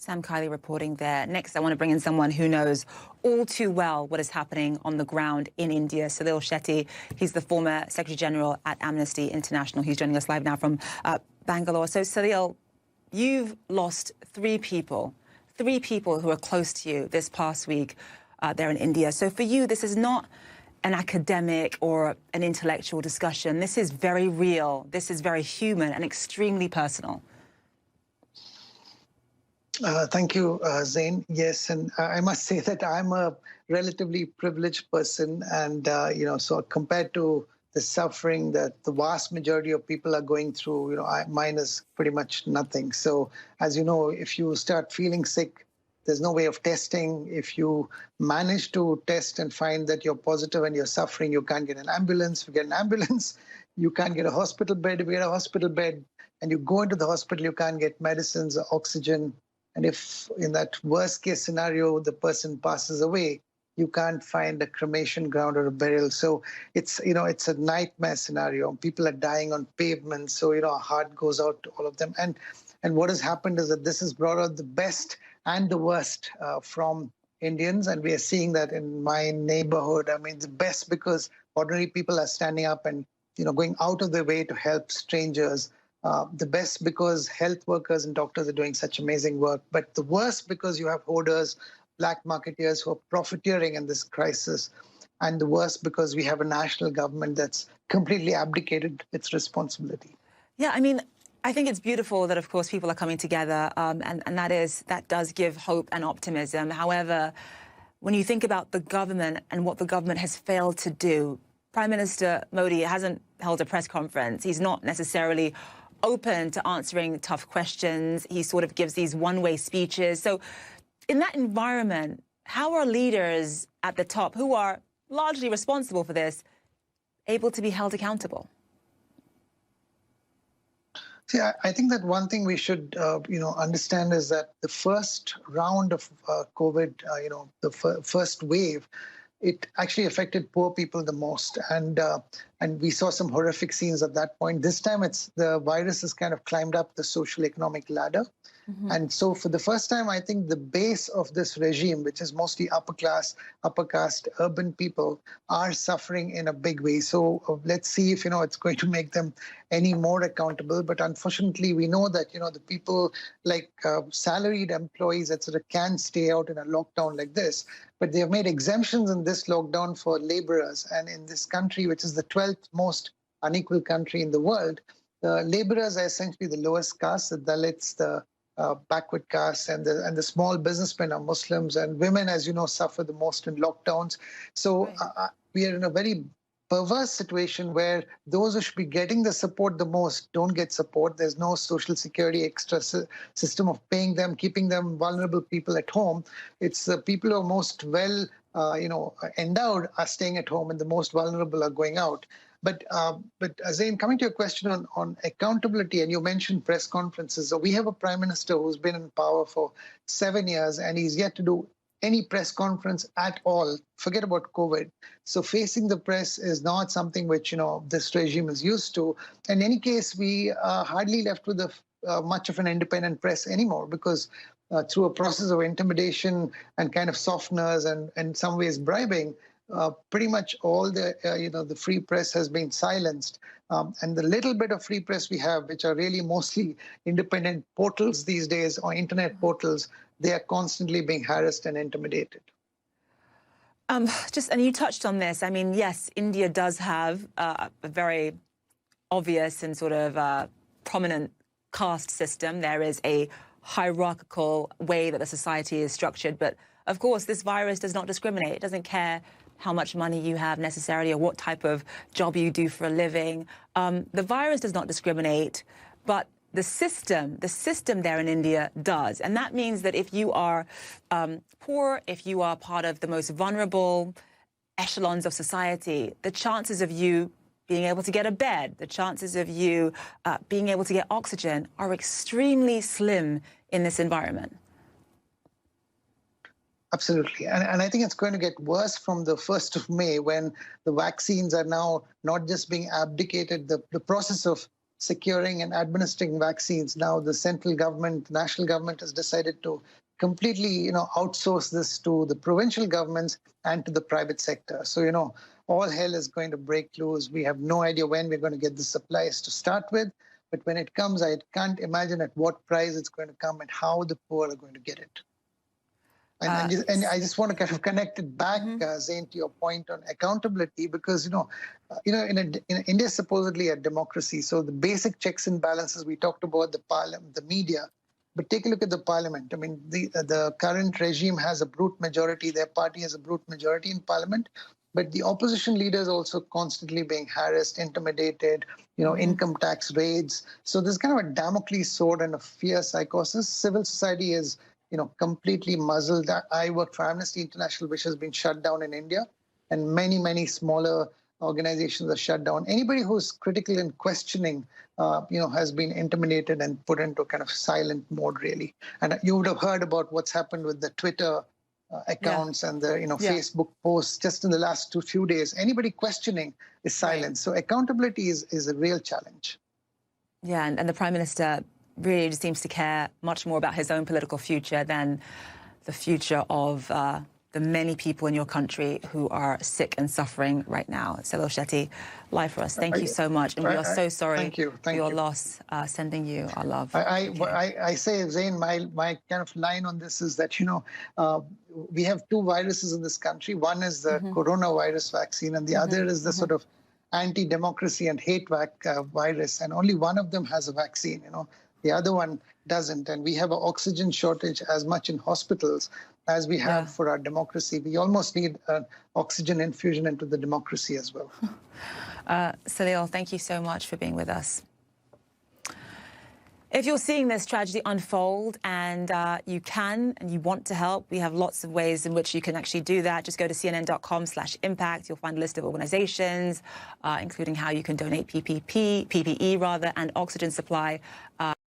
Sam Kiley reporting there. Next, I want to bring in someone who knows all too well what is happening on the ground in India. Salil Shetty, he's the former Secretary General at Amnesty International. He's joining us live now from Bangalore. So, Salil, you've lost three people who are close to you this past week there in India. So for you, this is not an academic or an intellectual discussion. This is very real. This is very human and extremely personal. Thank you, Zain. Yes, and I must say that I'm a relatively privileged person, and so compared to the suffering that the vast majority of people are going through, mine is pretty much nothing. So, as you know, if you start feeling sick, there's no way of testing. If you manage to test and find that you're positive and you're suffering, you can't get an ambulance. If you get an ambulance, you can't get a hospital bed. If you get a hospital bed and you go into the hospital, you can't get medicines or oxygen. And if in that worst case scenario, the person passes away, you can't find a cremation ground or a burial. So it's a nightmare scenario. People are dying on pavements. So, our heart goes out to all of them. And what has happened is that this has brought out the best and the worst from Indians. And we are seeing that in my neighborhood. I mean, the best because ordinary people are standing up and, going out of their way to help strangers. The best because health workers and doctors are doing such amazing work, but the worst because you have hoarders, black marketeers who are profiteering in this crisis, and the worst because we have a national government that's completely abdicated its responsibility. Yeah, I mean, I think it's beautiful that, of course, people are coming together, and that does give hope and optimism. However, when you think about the government and what the government has failed to do, Prime Minister Modi hasn't held a press conference. He's not necessarily open to answering tough questions. He sort of gives these one-way speeches. So in that environment, how are leaders at the top, who are largely responsible for this, able to be held accountable? See, I think that one thing we should, understand is that the first round of COVID, the first wave, it actually affected poor people the most. And we saw some horrific scenes at that point. This time, the virus has kind of climbed up the social economic ladder. Mm-hmm. And so for the first time, I think the base of this regime, which is mostly upper class, upper caste, urban people, are suffering in a big way. So let's see if, it's going to make them any more accountable. But unfortunately, we know that, the people like salaried employees, etc., can stay out in a lockdown like this. But they have made exemptions in this lockdown for laborers. And in this country, which is the 12th most unequal country in the world, the laborers are essentially the lowest caste, the Dalits, the backward castes, and the small businessmen are Muslims, and women, as you know, suffer the most in lockdowns. So we are in a very perverse situation where those who should be getting the support the most don't get support. There's no social security extra system of paying them, keeping them vulnerable people at home. It's the people who are most well, endowed are staying at home, and the most vulnerable are going out. But Zain, coming to your question on accountability, and you mentioned press conferences. So we have a prime minister who's been in power for 7 years, and he's yet to do any press conference at all. Forget about COVID. So facing the press is not something which, this regime is used to. In any case, we are hardly left with much of an independent press anymore because through a process of intimidation and kind of softeners and in some ways bribing, pretty much all the free press has been silenced. And the little bit of free press we have, which are really mostly independent portals these days or internet portals, they are constantly being harassed and intimidated. And you touched on this. I mean, yes, India does have a very obvious and sort of prominent caste system. There is a hierarchical way that the society is structured. But of course, this virus does not discriminate. It doesn't care how much money you have necessarily or what type of job you do for a living. The virus does not discriminate, but the system there in India does. And that means that if you are poor, if you are part of the most vulnerable echelons of society, the chances of you being able to get a bed, the chances of you being able to get oxygen are extremely slim in this environment. Absolutely. And I think it's going to get worse from the 1st of May when the vaccines are now not just being abdicated. The process of securing and administering vaccines. Now the central government, the national government has decided to completely, outsource this to the provincial governments and to the private sector. So, all hell is going to break loose. We have no idea when we're going to get the supplies to start with. But when it comes, I can't imagine at what price it's going to come and how the poor are going to get it. And I just want to kind of connect it back, Zain, to your point on accountability, because, in India is supposedly a democracy. So the basic checks and balances, we talked about the parliament, the media, but take a look at the parliament. I mean, the current regime has a brute majority. Their party has a brute majority in parliament. But the opposition leaders also constantly being harassed, intimidated, income tax raids. So there's kind of a Damocles sword and a fear psychosis. Civil society is, completely muzzled. I work for Amnesty International, which has been shut down in India, and many, many smaller organizations are shut down. Anybody who's critical and questioning, has been intimidated and put into kind of silent mode, really. And you would have heard about what's happened with the Twitter accounts and the Facebook posts just in the last few days. Anybody questioning is silenced. So accountability is a real challenge. Yeah, and the Prime Minister really just seems to care much more about his own political future than the future of the many people in your country who are sick and suffering right now. Salil Shetty, live for us. Thank you so much. And we are so sorry for your loss. Sending you our love. I say, Zain, my kind of line on this is that, we have two viruses in this country. One is the coronavirus vaccine, and the other is the sort of anti-democracy and hate virus. And only one of them has a vaccine, The other one doesn't. And we have an oxygen shortage as much in hospitals as we have for our democracy. We almost need an oxygen infusion into the democracy as well. Salil, thank you so much for being with us. If you're seeing this tragedy unfold and you can and you want to help, we have lots of ways in which you can actually do that. Just go to cnn.com/impact. You'll find a list of organizations, including how you can donate PPE and oxygen supply